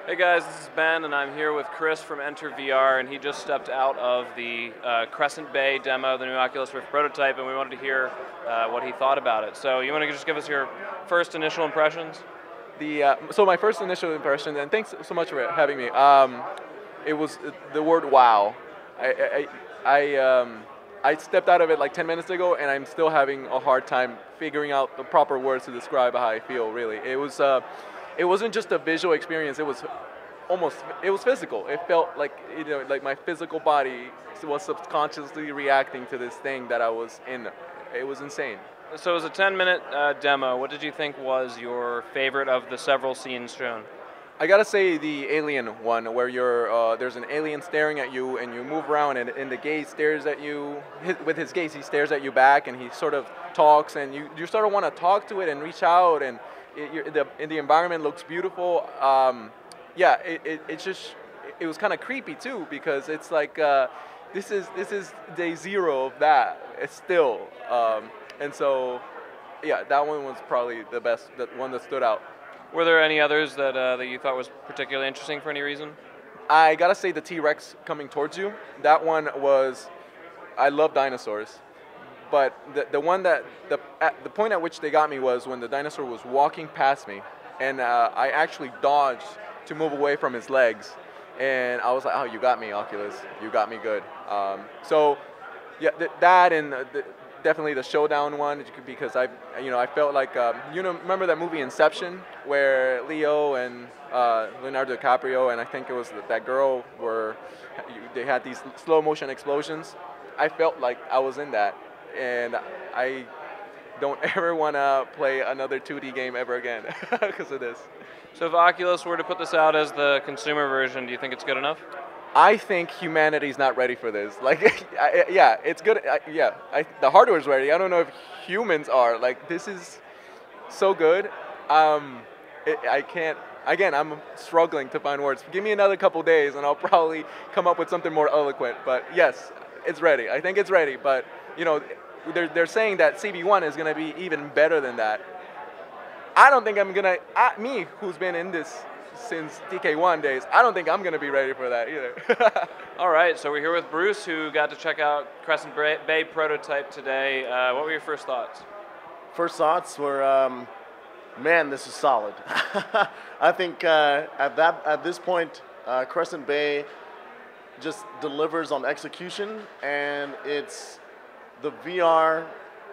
Hey guys, this is Ben, and I'm here with Chris from Enter VR, and he just stepped out of the Crescent Bay demo, the new Oculus Rift prototype, and we wanted to hear what he thought about it. So you want to just give us your first initial impressions? So my first initial impression, and thanks so much for having me. It was the word "wow." I stepped out of it like 10 minutes ago, and I'm still having a hard time figuring out the proper words to describe how I feel. Really, it wasn't just a visual experience. It was physical. It felt like like my physical body was subconsciously reacting to this thing that I was in. It was insane. So it was a 10-minute demo. What did you think was your favorite of the several scenes shown? I gotta say the alien one, where there's an alien staring at you, and you move around, and the gaze stares at you. With his gaze, he stares at you back, and he sort of talks, and you sort of want to talk to it and reach out, and the environment looks beautiful. Yeah, it was kind of creepy too, because it's like this is day zero of that. It's still, and so yeah, that one was probably the best, the one that stood out. Were there any others that you thought was particularly interesting for any reason? I gotta say the T-Rex coming towards you. That one was. I love dinosaurs, but the one the point at which they got me was when the dinosaur was walking past me, and I actually dodged to move away from his legs, and I was like, "Oh, you got me, Oculus. You got me good." So, yeah, that and definitely the showdown one, because I felt like remember that movie Inception, where Leo and Leonardo DiCaprio, and I think it was that girl, they had these slow motion explosions. I felt like I was in that, and I don't ever want to play another 2D game ever again because of this. So if Oculus were to put this out as the consumer version, do you think it's good enough? I think humanity's not ready for this. Like, yeah, it's good. The hardware's ready. I don't know if humans are. Like, this is so good. I can't. Again, I'm struggling to find words. Give me another couple days, and I'll probably come up with something more eloquent. But yes, it's ready. I think it's ready. But they're saying that CB1 is going to be even better than that. I don't think I'm gonna. Me, who's been in this since DK1 days, I don't think I'm going to be ready for that either. All right, so we're here with Bruce, who got to check out Crescent Bay prototype today. What were your first thoughts? First thoughts were, man, this is solid. I think at this point, Crescent Bay just delivers on execution, and it's the VR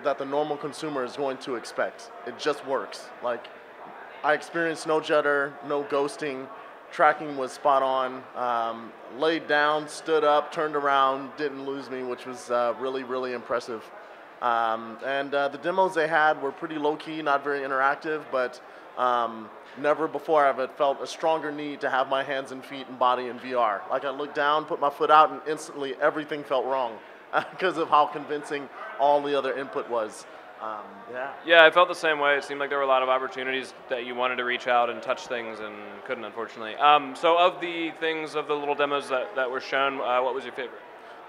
that the normal consumer is going to expect. It just works. Like, I experienced no judder, no ghosting, tracking was spot on, laid down, stood up, turned around, didn't lose me, which was really, really impressive. And the demos they had were pretty low-key, not very interactive, but never before have I felt a stronger need to have my hands and feet and body in VR. Like, I looked down, put my foot out, and instantly everything felt wrong because of how convincing all the other input was. Yeah, I felt the same way. It seemed like there were a lot of opportunities that you wanted to reach out and touch things and couldn't, unfortunately. So of the little demos that were shown, what was your favorite?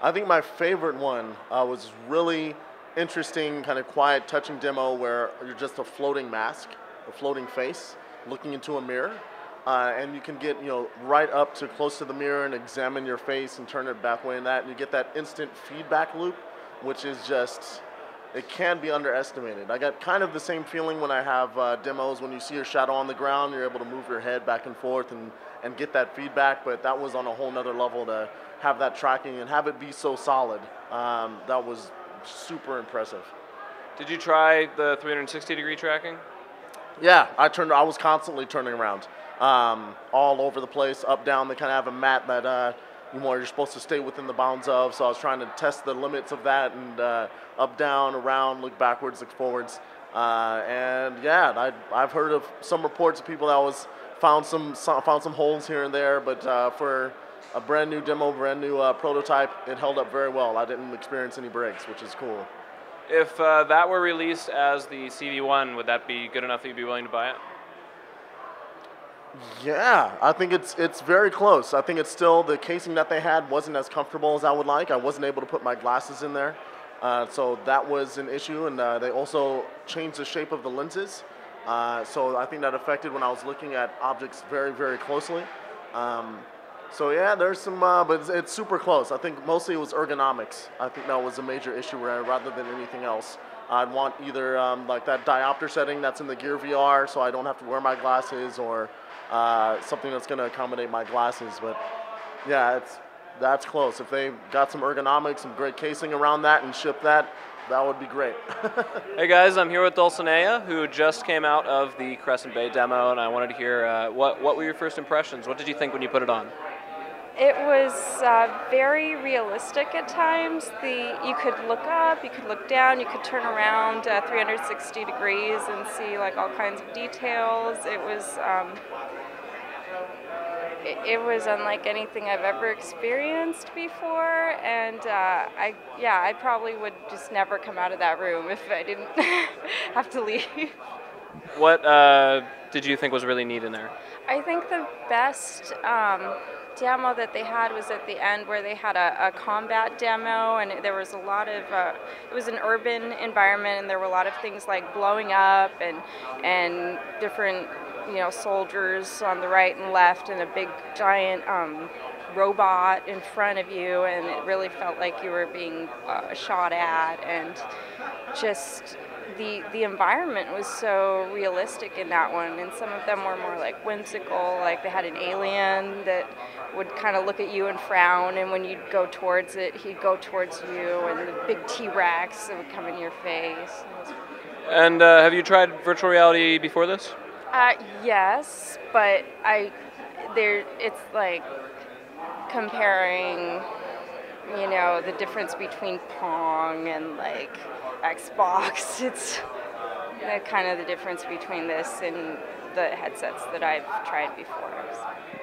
I think my favorite one was really interesting, kind of quiet, touching demo where you're just a floating mask, a floating face, looking into a mirror. And you can get right up to close to the mirror and examine your face and turn it back way in that. And you get that instant feedback loop, which is just... It can be underestimated. I got kind of the same feeling when I have demos. When you see your shadow on the ground, you're able to move your head back and forth and get that feedback, but that was on a whole nother level to have that tracking and have it be so solid. That was super impressive. Did you try the 360-degree tracking? Yeah, I was constantly turning around, all over the place, up, down. They kind of have a mat that you're supposed to stay within the bounds of, so I was trying to test the limits of that, and up, down, around, look backwards, look forwards. And yeah, I've heard of some reports of people that found some holes here and there, but for a brand new demo, brand new prototype, it held up very well. I didn't experience any breaks, which is cool. If that were released as the CV1, would that be good enough that you'd be willing to buy it? Yeah, I think it's very close. I think it's still, the casing that they had wasn't as comfortable as I would like. I wasn't able to put my glasses in there. So that was an issue, and they also changed the shape of the lenses. So I think that affected when I was looking at objects very, very closely. So yeah, there's some, but it's super close. I think mostly it was ergonomics. I think that was a major issue rather than anything else. I'd want either like that diopter setting that's in the Gear VR, so I don't have to wear my glasses, or something that's going to accommodate my glasses. But yeah, that's close. If they got some ergonomics, some great casing around that, and ship that, that would be great. Hey guys, I'm here with Dulcinea, who just came out of the Crescent Bay demo, and I wanted to hear what were your first impressions? What did you think when you put it on? It was very realistic at times. You could look up, you could look down, you could turn around 360 degrees and see like all kinds of details. It was unlike anything I've ever experienced before, and I probably would just never come out of that room if I didn't have to leave. What did you think was really neat in there? I think the best demo that they had was at the end, where they had a combat demo, and there was a lot of it was an urban environment, and there were a lot of things like blowing up and different soldiers on the right and left, and a big giant robot in front of you, and it really felt like you were being shot at, and just the environment was so realistic in that one, and some of them were more like whimsical, like they had an alien that would kind of look at you and frown, and when you'd go towards it, he'd go towards you, and the big T-Rex that would come in your face. And have you tried virtual reality before this? Yes, but it's like comparing, the difference between Pong and like Xbox. It's kind of the difference between this and the headsets that I've tried before.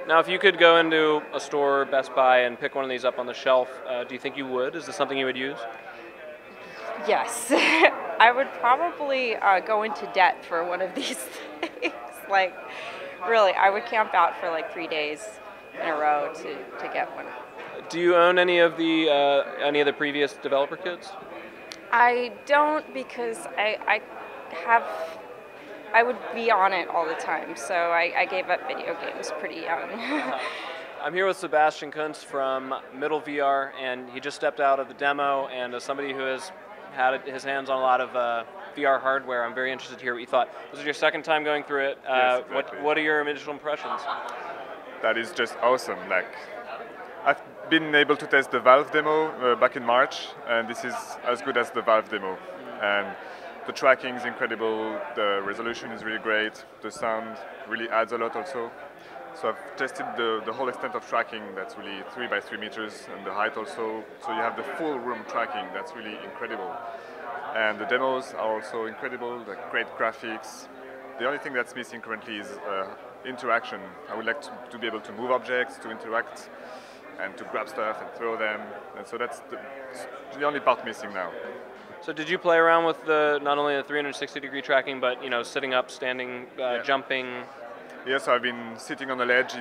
Now, if you could go into a store, Best Buy, and pick one of these up on the shelf, do you think you would? Is this something you would use? Yes. I would probably go into debt for one of these things. Like, really, I would camp out for like 3 days in a row to get one. Do you own any of the previous developer kits? I don't, because I would be on it all the time, so I gave up video games pretty young. I'm here with Sebastian Kuntz from Middle VR, and he just stepped out of the demo, and as somebody who has had his hands on a lot of VR hardware, I'm very interested to hear what you thought. This is your second time going through it. Yes, exactly. What are your initial impressions? That is just awesome. Like, I've been able to test the Valve demo back in March, and this is as good as the Valve demo. And the tracking is incredible, the resolution is really great, the sound really adds a lot also. So I've tested the whole extent of tracking, that's really 3 by 3 meters, and the height also. So you have the full room tracking, that's really incredible. And the demos are also incredible, the great graphics. The only thing that's missing currently is interaction. I would like to be able to move objects, to interact, and to grab stuff and throw them. And so that's the only part missing now. So did you play around with not only the 360-degree tracking, but sitting up, standing, jumping? Yes, I've been sitting on the ledge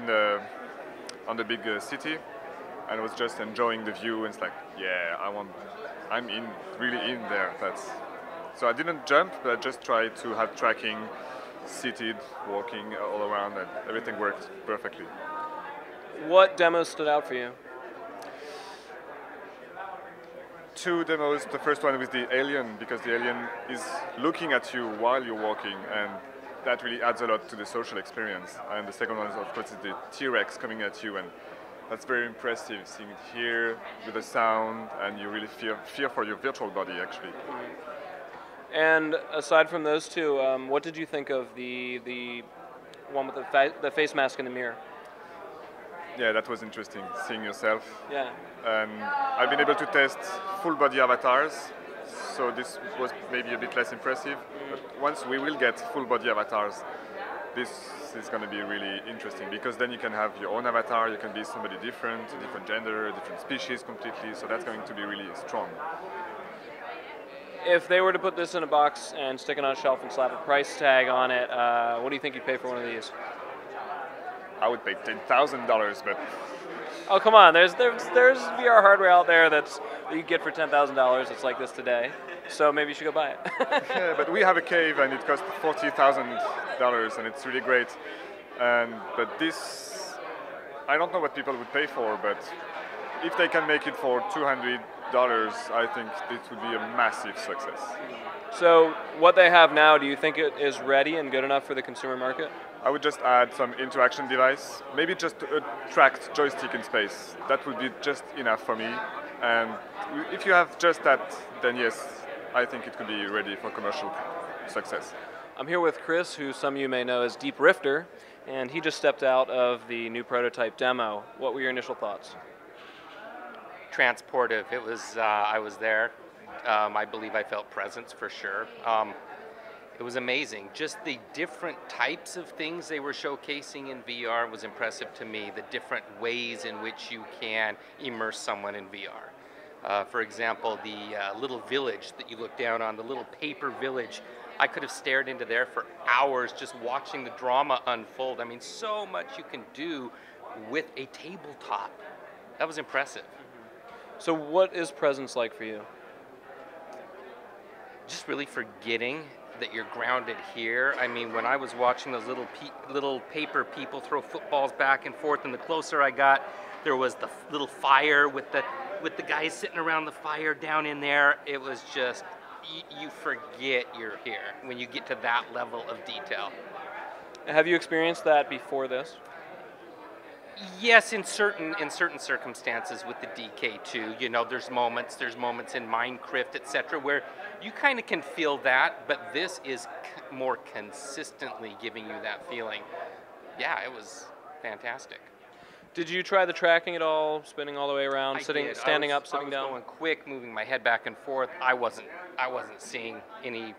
on the big city, and I was just enjoying the view. And it's like, yeah, I'm really in there. So I didn't jump, but I just tried to have tracking, seated, walking all around, and everything worked perfectly. What demos stood out for you? 2 demos. The first one with the alien, because the alien is looking at you while you're walking, and that really adds a lot to the social experience. And the second one is, of course, is the T-Rex coming at you, and that's very impressive, seeing it here with the sound, and you really fear for your virtual body, actually. And aside from those 2, what did you think of the one with the face mask in the mirror? Yeah, that was interesting, seeing yourself. Yeah. And I've been able to test full body avatars, so this was maybe a bit less impressive. But once we will get full body avatars, this is going to be really interesting, because then you can have your own avatar, you can be somebody different, a different gender, a different species completely, so that's going to be really strong. If they were to put this in a box and stick it on a shelf and slap a price tag on it, what do you think you'd pay for one of these? I would pay $10,000, but... Oh, come on, there's VR hardware out there that you get for $10,000, it's like this today. So maybe you should go buy it. Yeah, but we have a cave and it costs $40,000 and it's really great. But this I don't know what people would pay for, but if they can make it for $200, I think it would be a massive success. So what they have now, do you think it is ready and good enough for the consumer market? I would just add some interaction device, maybe just a tracked joystick in space. That would be just enough for me. And if you have just that, then yes, I think it could be ready for commercial success. I'm here with Chris, who some of you may know as Deep Rifter, and he just stepped out of the new prototype demo. What were your initial thoughts? Transportive. It was. I was there. I believe I felt presence for sure. It was amazing. Just the different types of things they were showcasing in VR was impressive to me. The different ways in which you can immerse someone in VR. For example, the little village that you look down on, the little paper village. I could have stared into there for hours just watching the drama unfold. I mean, so much you can do with a tabletop. That was impressive. So what is presence like for you? Just really forgetting that you're grounded here. I mean, when I was watching those little paper people throw footballs back and forth, and the closer I got, there was the little fire with the guys sitting around the fire down in there. It was just, you forget you're here when you get to that level of detail. Have you experienced that before this? Yes, in certain circumstances with the DK2, you know, there's moments in Minecraft, etc., where you kind of can feel that, but this is more consistently giving you that feeling. Yeah, it was fantastic. Did you try the tracking at all, spinning all the way around, standing up, sitting down? I was going quick, moving my head back and forth. I wasn't seeing any.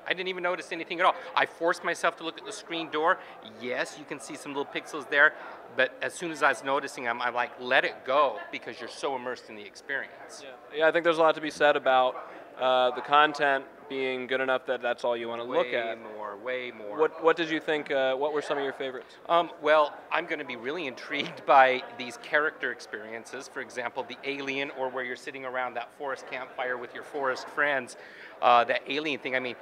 I didn't even notice anything at all. I forced myself to look at the screen door. Yes, you can see some little pixels there, but as soon as I was noticing them, I'm like, let it go, because you're so immersed in the experience. Yeah, I think there's a lot to be said about the content being good enough that that's all you want to look at. Way more. What did you think? What were some of your favorites? Well, I'm going to be really intrigued by these character experiences. For example, the alien, or where you're sitting around that forest campfire with your forest friends. That alien thing. I mean,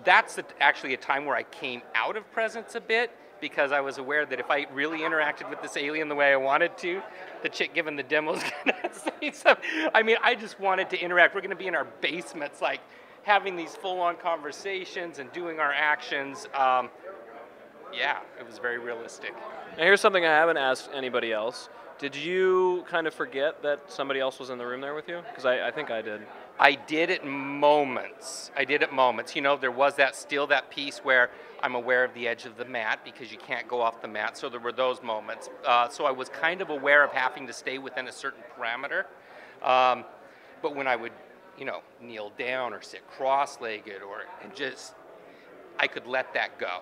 that's actually a time where I came out of presence a bit, because I was aware that if I really interacted with this alien the way I wanted to, the chick giving the demo is going to say something. I mean, I just wanted to interact. We're going to be in our basements, like, having these full-on conversations and doing our actions. Yeah, it was very realistic. Now here's something I haven't asked anybody else. Did you kind of forget that somebody else was in the room there with you? Because I think I did. I did at moments. You know, there was that piece where I'm aware of the edge of the mat, because you can't go off the mat, so there were those moments. So I was kind of aware of having to stay within a certain parameter. But when I would, you know, kneel down or sit cross-legged, I could let that go.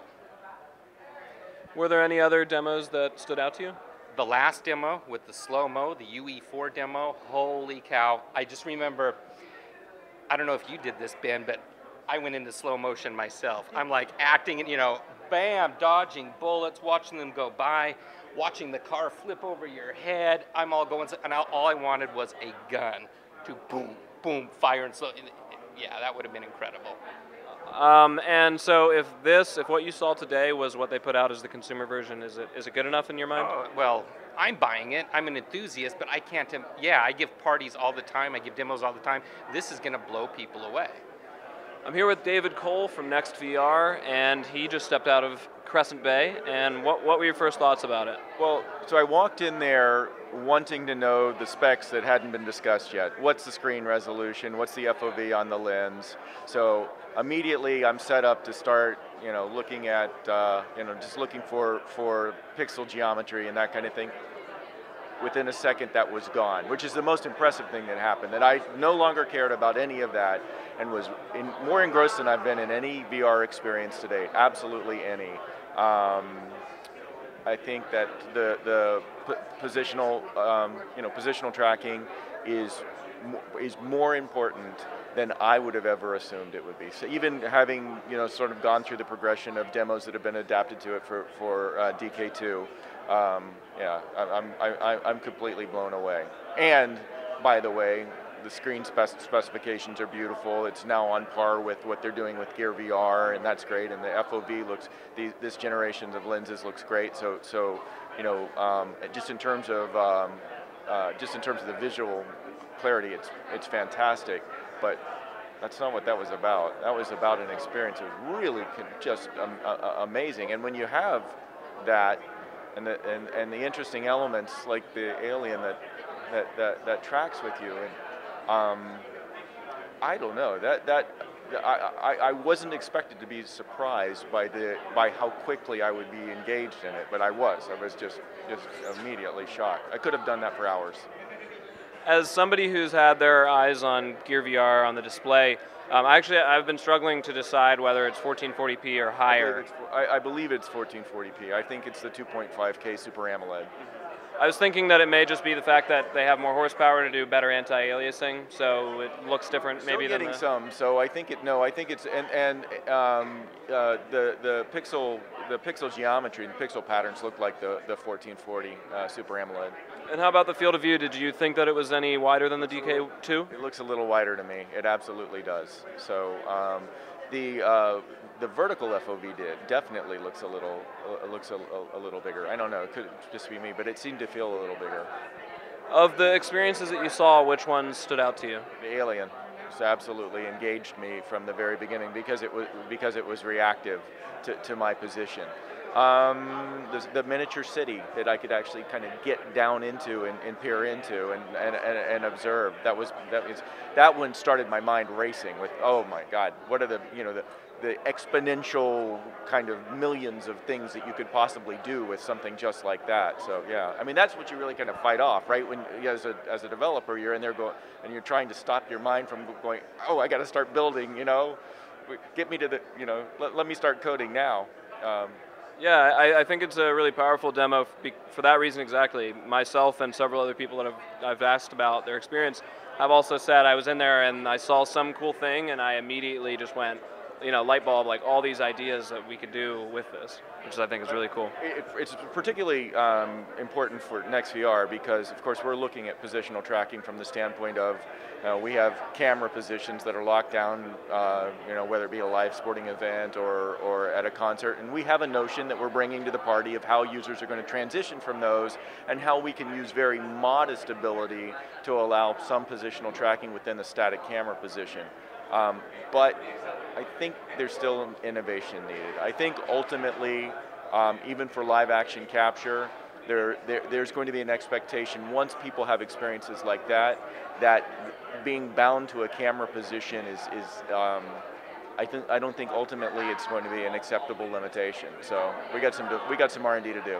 Were there any other demos that stood out to you? The last demo with the slow-mo, the UE4 demo, holy cow. I just remember, I don't know if you did this, Ben, but I went into slow motion myself. I'm like acting, and, you know, bam, dodging bullets, watching them go by, watching the car flip over your head. I'm all going, and all I wanted was a gun to boom, boom, fire and slow. Yeah, that would have been incredible. And so if what you saw today was what they put out as the consumer version, is it good enough in your mind? Well, I'm buying it. I'm an enthusiast, but I can't, I give parties all the time. I give demos all the time. This is going to blow people away. I'm here with David Cole from Next VR, and he just stepped out of Crescent Bay. And what were your first thoughts about it? Well, so I walked in there wanting to know the specs that hadn't been discussed yet. What's the screen resolution? What's the FOV on the lens? So immediately I'm set up to start, you know, looking at, just looking for pixel geometry and that kind of thing. Within a second, that was gone, which is the most impressive thing that happened, that I no longer cared about any of that and was more engrossed than I've been in any VR experience to date, absolutely any. I think that the positional, positional tracking is more important than I would have ever assumed it would be. So even having, you know, sort of gone through the progression of demos that have been adapted to it for DK2, I'm completely blown away. And by the way, the screen specifications are beautiful. It's now on par with what they're doing with Gear VR, and that's great. And the FOV looks, this generation of lenses looks great. So you know, just in terms of the visual clarity, it's fantastic. But that's not what that was about. That was about an experience. It was really just amazing. And when you have that, and the interesting elements like the alien that tracks with you, and I don't know, I wasn't expected to be surprised by how quickly I would be engaged in it, but I was just immediately shocked. I could have done that for hours. As somebody who's had their eyes on Gear VR on the display, I've been struggling to decide whether it's 1440p or higher. I believe it's 1440p. I think it's the 2.5K Super AMOLED. I was thinking that it may just be the fact that they have more horsepower to do better anti-aliasing, so it looks different maybe Still than getting some. So I think it's the pixel geometry, the pixel patterns look like the 1440 Super AMOLED. And how about the field of view? Did you think that it was any wider than the DK2? It looks a little wider to me. It absolutely does. So the vertical FOV definitely looks a little bigger. I don't know. It could just be me, but it seemed to feel a little bigger. Of the experiences that you saw, which ones stood out to you? The alien absolutely engaged me from the very beginning because it was reactive to my position. The miniature city that I could actually kind of get down into and peer into and observe. That one started my mind racing with, oh my God, what are the exponential kind of millions of things that you could possibly do with something just like that. So yeah, I mean, that's what you really kind of fight off, right? When as a developer, you're in there going and you're trying to stop your mind from going, oh, I got to start building, get me to the, let me start coding now. Yeah, I think it's a really powerful demo for that reason exactly. Myself and several other people that I've asked about their experience have also said I was in there and I saw some cool thing and I immediately just went, light bulb, like all these ideas that we could do with this, which I think is really cool. It's particularly important for NextVR because, of course, we're looking at positional tracking from the standpoint of we have camera positions that are locked down, whether it be a live sporting event or at a concert, and we have a notion that we're bringing to the party of how users are going to transition from those and how we can use very modest ability to allow some positional tracking within the static camera position. But I think there's still innovation needed. I think ultimately, even for live action capture, there's going to be an expectation once people have experiences like that being bound to a camera position is I don't think ultimately it's going to be an acceptable limitation. So we got some R&D to do.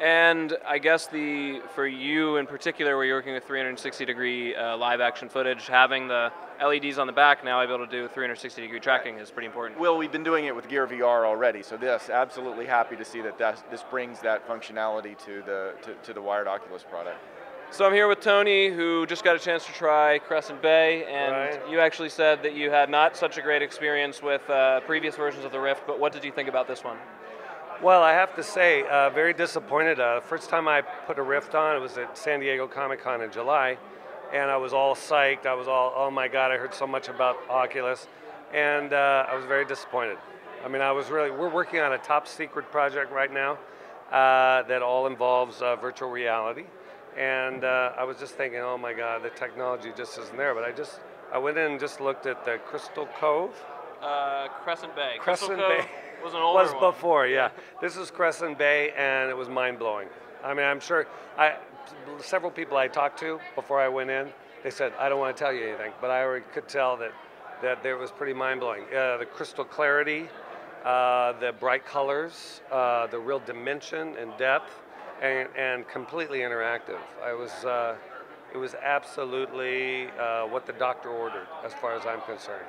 And I guess for you in particular, where you're working with 360-degree live action footage, having the LEDs on the back now able to do 360-degree tracking is pretty important. Well, we've been doing it with Gear VR already, so yes, absolutely happy to see that this brings that functionality to the wired Oculus product. So I'm here with Tony, who just got a chance to try Crescent Bay, and Right. You actually said that you had not such a great experience with previous versions of the Rift, but what did you think about this one? Well, I have to say, very disappointed. First time I put a Rift on, it was at San Diego Comic-Con in July, and I was all psyched. I was all, oh my God, I heard so much about Oculus, and I was very disappointed. I mean, we're working on a top secret project right now that all involves virtual reality, and I was just thinking, oh my God, the technology just isn't there. But I went in and just looked at the Crystal Cove. Crescent Bay. Crescent Crystal Cove Bay. was an older one. Before, yeah. This is Crescent Bay, and it was mind-blowing. I mean, I'm sure, several people I talked to before I went in, they said, I don't want to tell you anything, but I already could tell that it was pretty mind-blowing. The crystal clarity, the bright colors, the real dimension and depth, and completely interactive. It was absolutely what the doctor ordered, as far as I'm concerned.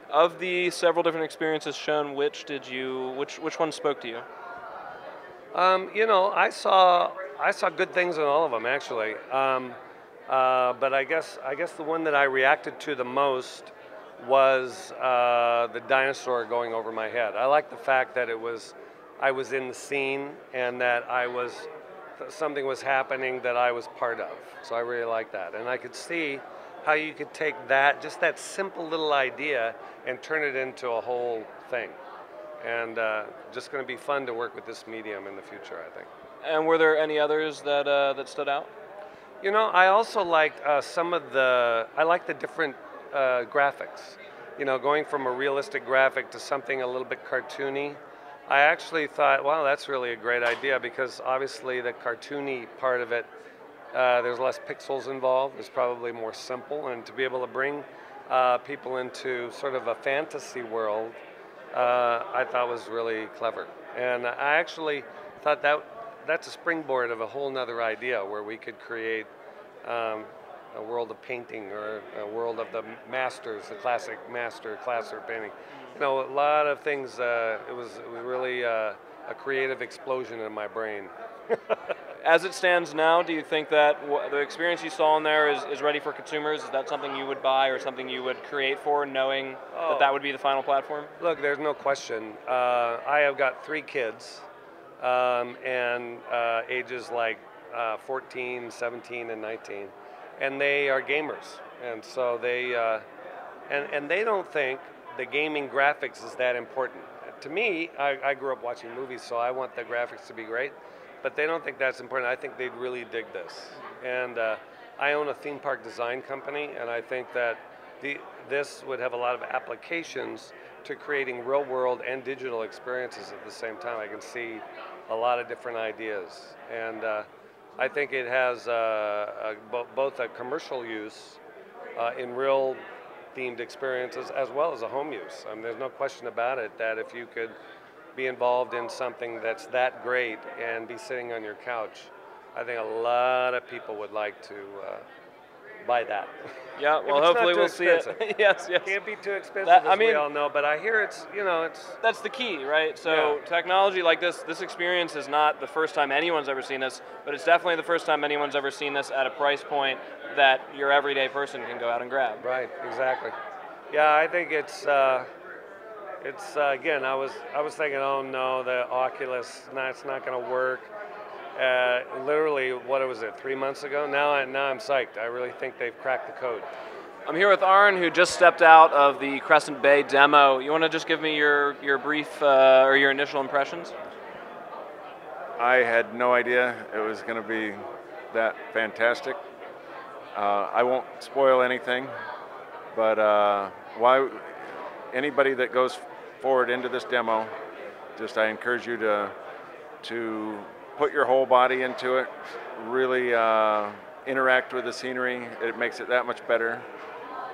Of the several different experiences shown, which one spoke to you? I saw good things in all of them actually, but I guess the one that I reacted to the most was the dinosaur going over my head. I like the fact that I was in the scene and that something was happening that I was part of. So I really like that, and I could see how you could take that, just that simple little idea, and turn it into a whole thing. And just going to be fun to work with this medium in the future, I think. And were there any others that that stood out? You know, I also liked I like the different graphics. You know, going from a realistic graphic to something a little bit cartoony. I actually thought, wow, that's really a great idea, because obviously the cartoony part of it, there's less pixels involved. It's probably more simple, and to be able to bring people into sort of a fantasy world, I thought was really clever. And I actually thought that's a springboard of a whole nother idea where we could create a world of painting, or a world of the masters, the classic master class or painting. You know, a lot of things. It was really a creative explosion in my brain. As it stands now, do you think that the experience you saw in there is ready for consumers? Is that something you would buy, or something you would create for, knowing that that would be the final platform? Look, there's no question. I have got 3 kids, and ages like 14, 17, and 19, and they are gamers, and so they and they don't think the gaming graphics is that important. To me, I grew up watching movies, so I want the graphics to be great, but they don't think that's important. I think they'd really dig this. And I own a theme park design company, and I think that this would have a lot of applications to creating real world and digital experiences at the same time. I can see a lot of different ideas. And I think it has both a commercial use in real themed experiences as well as a home use. I mean, there's no question about it that if you could be involved in something that's that great and be sitting on your couch, I think a lot of people would like to buy that. Yeah, well, hopefully we'll see it. Yes, yes. Can't be too expensive, I as mean, we all know, but I hear it's, you know, it's... That's the key, right? So technology like this experience is not the first time anyone's ever seen this, but it's definitely the first time anyone's ever seen this at a price point that your everyday person can go out and grab. Right, exactly. Yeah, I think it's again, I was thinking, oh no, the Oculus, it's not going to work. Literally, what was it, 3 months ago? Now I'm psyched. I really think they've cracked the code. I'm here with Arn, who just stepped out of the Crescent Bay demo. You want to just give me your brief or your initial impressions? I had no idea it was going to be that fantastic. I won't spoil anything, but anybody that goes forward into this demo, I encourage you to put your whole body into it, really interact with the scenery. It makes it that much better.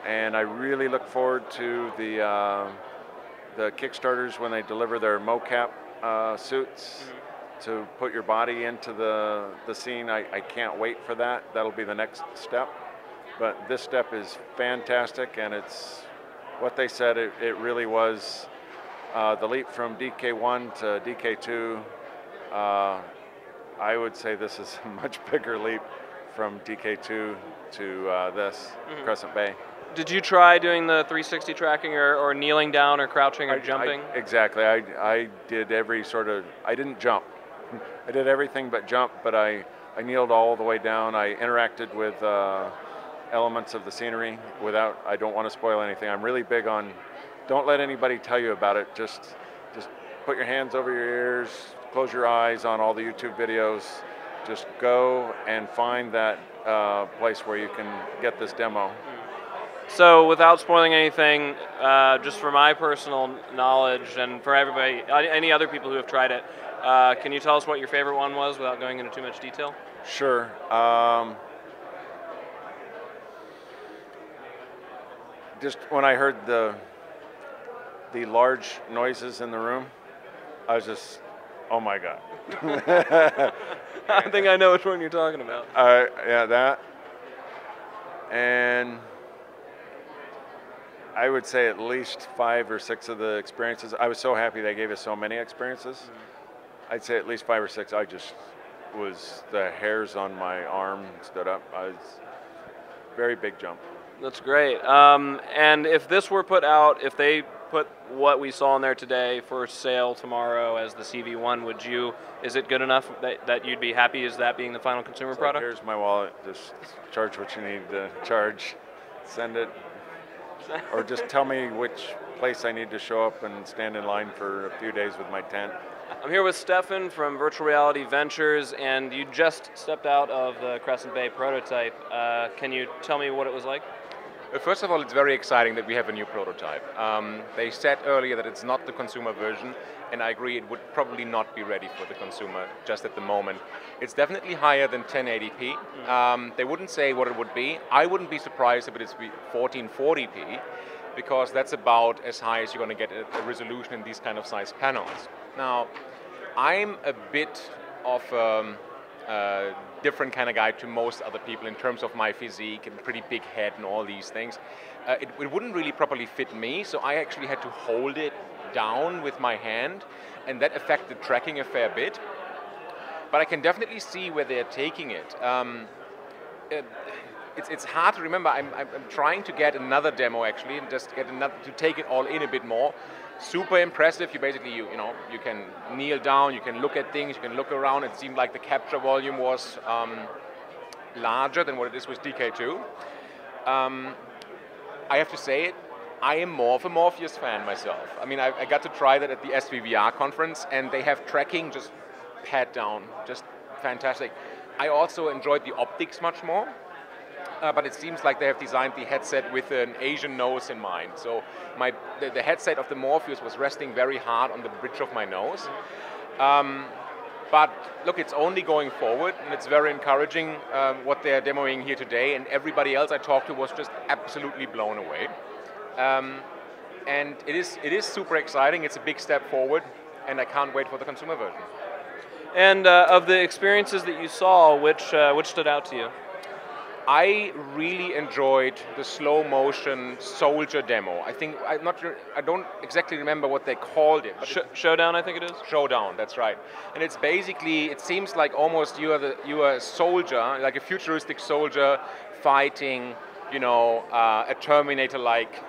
And I really look forward to the Kickstarters when they deliver their mocap suits to put your body into the scene. I can't wait for that. That'll be the next step. But this step is fantastic, and it's what they said. It really was the leap from DK1 to DK2. I would say this is a much bigger leap from DK2 to this Crescent Bay. Did you try doing the 360 tracking or kneeling down or crouching or jumping? Exactly. I did every sort of, I didn't jump. I did everything but jump, but I kneeled all the way down. I interacted with elements of the scenery without, I don't want to spoil anything. I'm really big on, don't let anybody tell you about it. Just put your hands over your ears, close your eyes on all the YouTube videos. Just go and find that place where you can get this demo. So without spoiling anything, just for my personal knowledge and for everybody, any other people who have tried it, can you tell us what your favorite one was without going into too much detail? Sure. Just when I heard the large noises in the room, I was just, oh my God. I think I know which one you're talking about. Yeah, that. And I would say at least 5 or 6 of the experiences. I was so happy they gave us so many experiences. I'd say at least 5 or 6. The hairs on my arm stood up. I was very big jump. That's great. And if this were put out, if they put what we saw in there today for sale tomorrow as the CV1, is it good enough that you'd be happy as that being the final consumer product? Here's my wallet, just charge what you need to charge. send it, or just tell me which place I need to show up and stand in line for a few days with my tent. I'm here with Stefan from Virtual Reality Ventures, and you just stepped out of the Crescent Bay prototype. Can you tell me what it was like? First of all, it's very exciting that we have a new prototype. They said earlier that it's not the consumer version, and I agree it would probably not be ready for the consumer just at the moment. It's definitely higher than 1080p. They wouldn't say what it would be. I wouldn't be surprised if it is 1440p, because that's about as high as you're going to get a resolution in these kind of size panels. Now, I'm a bit of a different kind of guy to most other people in terms of my physique and pretty big head and all these things. It wouldn't really properly fit me, so I actually had to hold it down with my hand, and that affected tracking a fair bit. But I can definitely see where they're taking it. It's hard to remember. I'm trying to get another demo actually, and just get another to take it all in a bit more. Super impressive. You basically you can kneel down, you can look at things, you can look around. It seemed like the capture volume was larger than what it is with DK2. I have to say it. I am more of a Morpheus fan myself. I mean, I got to try that at the SVVR conference, and they have tracking just pat down, just fantastic. I also enjoyed the optics much more. But it seems like they have designed the headset with an Asian nose in mind. So the headset of the Morpheus was resting very hard on the bridge of my nose. But look, it's only going forward, and it's very encouraging what they're demoing here today. And everybody else I talked to was just absolutely blown away. And it is super exciting. It's a big step forward, and I can't wait for the consumer version. And of the experiences that you saw, which stood out to you? I really enjoyed the slow motion soldier demo. I'm not sure, I don't exactly remember what they called it. But Showdown, I think it is? Showdown, that's right. And it's basically, it seems like almost you are a soldier, like a futuristic soldier fighting, a Terminator-like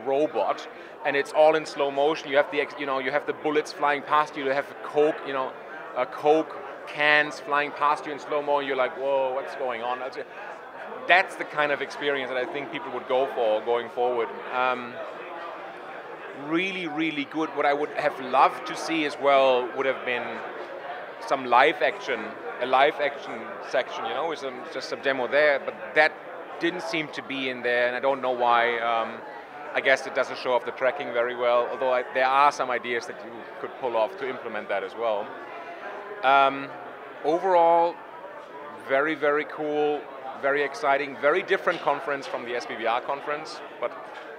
robot, and it's all in slow motion. You have the bullets flying past you. You have Coke cans flying past you in slow mo. And you're like, whoa, what's going on? That's the kind of experience that I think people would go for going forward. Really, really good. What I would have loved to see as well would have been some a live action section, with just some demo there, but that didn't seem to be in there, and I don't know why. I guess it doesn't show off the tracking very well, although there are some ideas that you could pull off to implement that as well. Overall, very, very cool. Very exciting, very different conference from the SBVR conference, but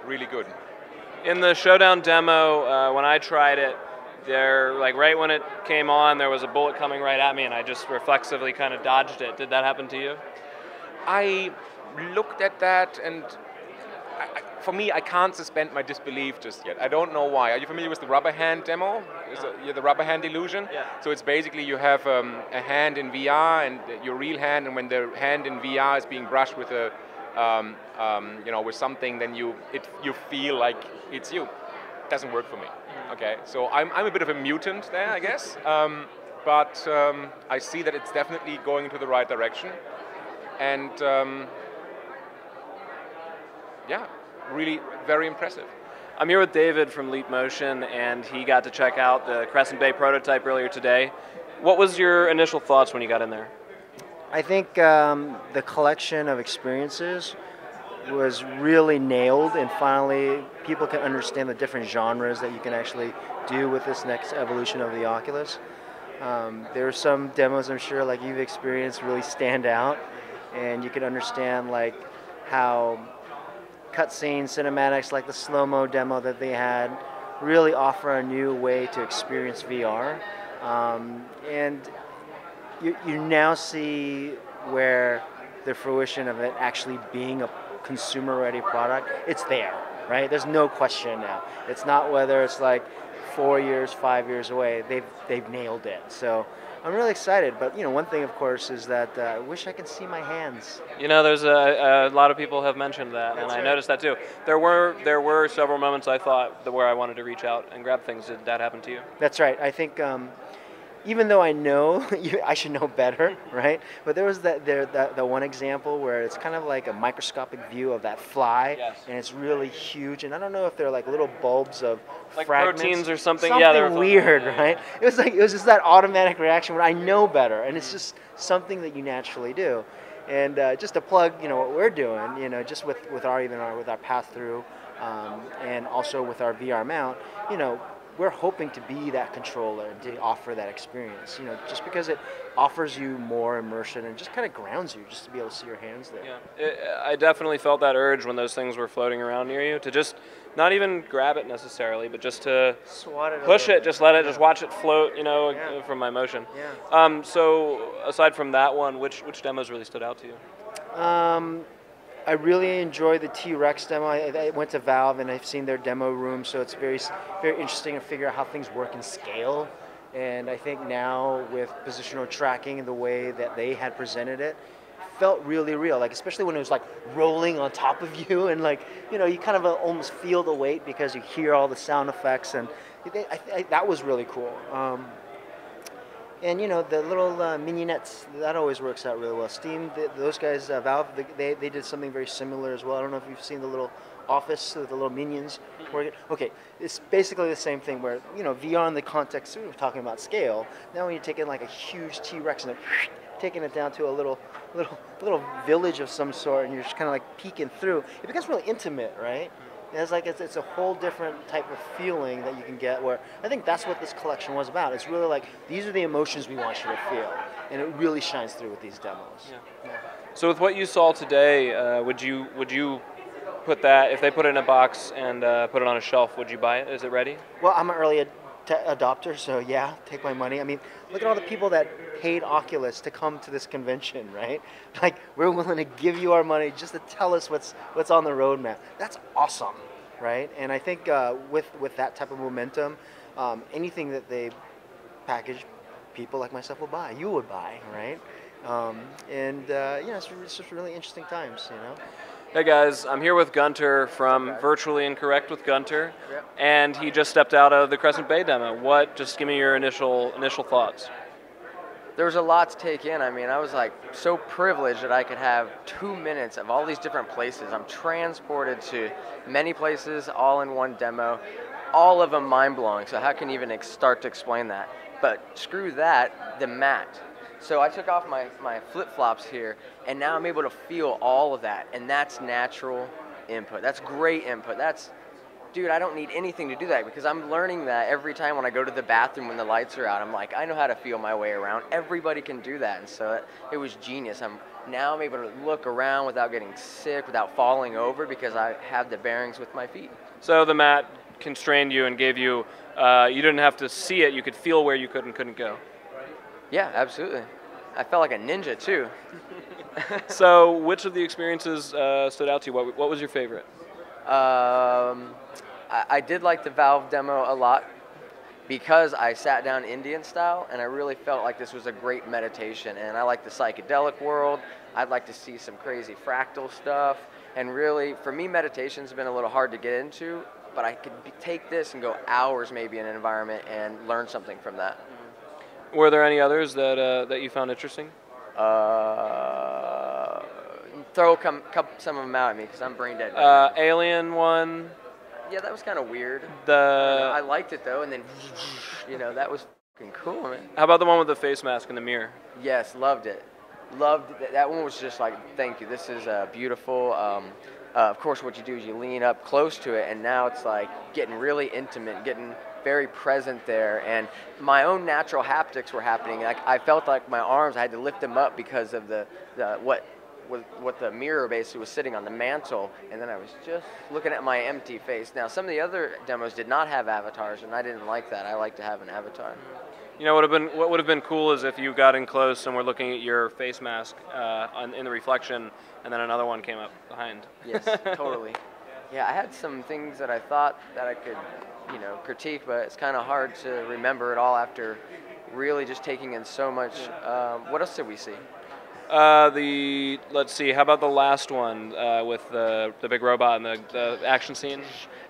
really good. In the Showdown demo, when I tried it, right when it came on, there was a bullet coming right at me, and I just reflexively kind of dodged it. Did that happen to you? I looked at that, and for me, I can't suspend my disbelief just yet. I don't know why. Are you familiar with the rubber hand demo? The rubber hand illusion? Yeah. So it's basically you have a hand in VR and your real hand, and when the hand in VR is being brushed with with something, then you feel like it's you. It doesn't work for me. Okay, so I'm a bit of a mutant there, I guess. But I see that it's definitely going into the right direction, and yeah. Really very impressive. I'm here with David from Leap Motion, and he got to check out the Crescent Bay prototype earlier today. What was your initial thoughts when you got in there? I think the collection of experiences was really nailed, and finally people can understand the different genres that you can actually do with this next evolution of the Oculus. There are some demos I'm sure like you've experienced really stand out, and you can understand like how cutscene cinematics like the slow-mo demo that they had really offer a new way to experience VR. And you now see where the fruition of it actually being a consumer-ready product, it's there, right? There's no question now. It's not whether it's like 4 years, 5 years away. They've nailed it. So I'm really excited, but one thing, of course, is that I wish I could see my hands. There's a lot of people have mentioned that, and I noticed that too. There were several moments I thought where I wanted to reach out and grab things. Did that happen to you? That's right. I think even though I know I should know better, right? But there was that one example where it's kind of like a microscopic view of that fly, Yes. and it's really huge. And I don't know if they're like little bulbs of Like fragments, proteins or something. something Yeah, they're weird, right? It was just that automatic reaction where I know better, and it's just something that you naturally do. And just to plug, what we're doing, just with our pass through, and also with our VR mount, we're hoping to be that controller and to offer that experience. Just because it offers you more immersion and just kind of grounds you, just to be able to see your hands there. Yeah, I definitely felt that urge when those things were floating around near you to just not even grab it necessarily, but just to Swat it, push it, just let it, yeah. just watch it float, Yeah. from my motion. Yeah. So aside from that one, which demos really stood out to you? I really enjoy the T-Rex demo. I went to Valve and I've seen their demo room, so it's very interesting to figure out how things work in scale. And I think now with positional tracking and the way that they had presented it, felt really real. Like especially when it was like rolling on top of you, and like you kind of almost feel the weight because you hear all the sound effects, and that was really cool. And the little mignonettes, that always works out really well. Steam, those guys, Valve, they did something very similar as well. I don't know if you've seen the little office with the little minions. Okay, it's basically the same thing where, VR in the context, we were talking about scale. Now when you're taking like a huge T-Rex and taking it down to a little village of some sort, and you're just kind of like peeking through, it becomes really intimate, right? It's a whole different type of feeling that you can get, where I think that's what this collection was about. It's really like, these are the emotions we want you to feel, and it really shines through with these demos. Yeah. So with what you saw today, would you put that, if they put it in a box and put it on a shelf, would you buy it? Is it ready? Well, I'm an early adopter, so yeah, take my money. I mean, look at all the people that paid Oculus to come to this convention, right? Like, we're willing to give you our money just to tell us what's on the roadmap. That's awesome, right? And I think with that type of momentum, anything that they package, people like myself will buy. You would buy, right? It's just really interesting times, Hey guys, I'm here with Gunter from Virtually Incorrect with Gunter, Yep. and he just stepped out of the Crescent Bay demo. Just give me your initial thoughts. There was a lot to take in. I mean, I was like so privileged that I could have 2 minutes of all these different places. I'm transported to many places all in one demo, all of them mind-blowing. So how can you even start to explain that? But screw that, the mat. So I took off my flip-flops here, and now I'm able to feel all of that, and that's natural input. That's great input. Dude, I don't need anything to do that, because I'm learning that every time when I go to the bathroom when the lights are out. I'm like, I know how to feel my way around. Everybody can do that, and so it was genius. Now I'm able to look around without getting sick, without falling over, because I have the bearings with my feet. So the mat constrained you and gave you, you didn't have to see it, you could feel where you could and couldn't go. Yeah, absolutely. I felt like a ninja, too. So which of the experiences stood out to you? What was your favorite? I did like the Valve demo a lot because I sat down Indian style, and I really felt like this was a great meditation. And I like the psychedelic world. I'd like to see some crazy fractal stuff. And really, for me, meditation's been a little hard to get into, but I could take this and go hours maybe in an environment and learn something from that. Were there any others that you found interesting? Throw some of them out at me, because I'm brain dead. Right now. Alien one. Yeah, that was kind of weird. I liked it though, and then that was fucking cool, man. How about the one with the face mask in the mirror? Yes, loved it. Loved it. That one was just like, thank you. This is beautiful. Of course, what you do is you lean up close to it, and now it's like getting really intimate, getting very present there, and my own natural haptics were happening. Like, I felt like my arms, I had to lift them up because of what the mirror basically was sitting on the mantle, and then I was just looking at my empty face. Now, some of the other demos did not have avatars, and I didn't like that. I like to have an avatar. What would have been cool is if you got in close and were looking at your face mask in the reflection, and then another one came up behind. Yes, totally. Yeah, I had some things that I thought that I could, critique, but it's kind of hard to remember it all after really just taking in so much. What else did we see? Let's see. How about the last one with the big robot and the action scene?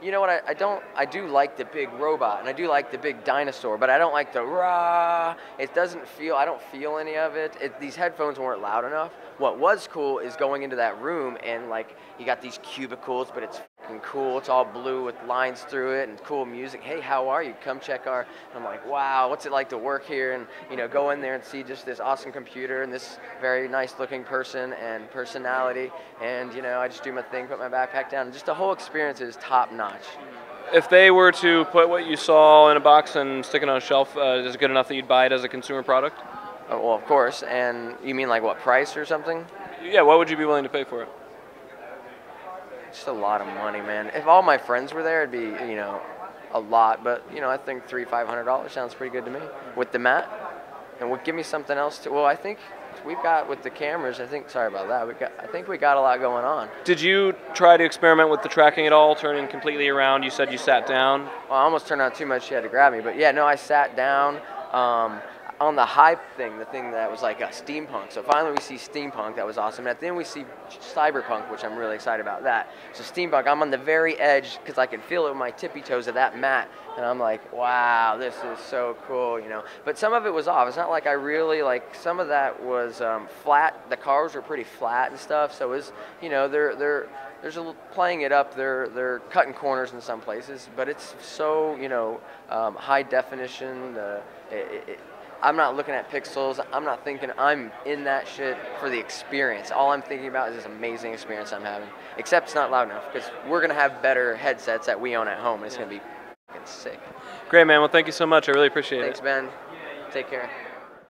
You know what? I do like the big robot and I do like the big dinosaur, but I don't like the rah. It doesn't feel. I don't feel any of it. These headphones weren't loud enough. What was cool is going into that room and like you got these cubicles, but it's fucking cool. It's all blue with lines through it and cool music. Hey, how are you? Come check our. And I'm like, wow, what's it like to work here? And go in there and see just this awesome computer and this very nice looking person and personality. And I just do my thing, put my backpack down, and just the whole experience is top notch. If they were to put what you saw in a box and stick it on a shelf, is it good enough that you'd buy it as a consumer product? Well, of course. And you mean like what, price or something? Yeah, what would you be willing to pay for it? Just a lot of money, man. If all my friends were there, it'd be, a lot. But, I think $300-500 sounds pretty good to me. With the mat, and give me something else to, well, I think we've got with the cameras, sorry about that, I think we got a lot going on. Did you try to experiment with the tracking at all, turning completely around? You said you sat down. Well, I almost turned out too much, she had to grab me. But yeah, no, I sat down. On the hype thing, the thing that was like a steampunk. So finally we see steampunk, that was awesome. And then we see cyberpunk, which I'm really excited about that. So steampunk, I'm on the very edge because I can feel it with my tippy toes of that mat. And I'm like, wow, this is so cool, But some of it was off. It's not like I really, some of that was flat. The cars were pretty flat and stuff. So it was, there's playing it up. They're cutting corners in some places, but it's so, high definition. I'm not looking at pixels. I'm not thinking I'm in that shit for the experience. All I'm thinking about is this amazing experience I'm having. Except it's not loud enough because we're going to have better headsets that we own at home. And it's going to be fucking sick. Great, man. Well, thank you so much. I really appreciate it. Thanks, Ben. Take care.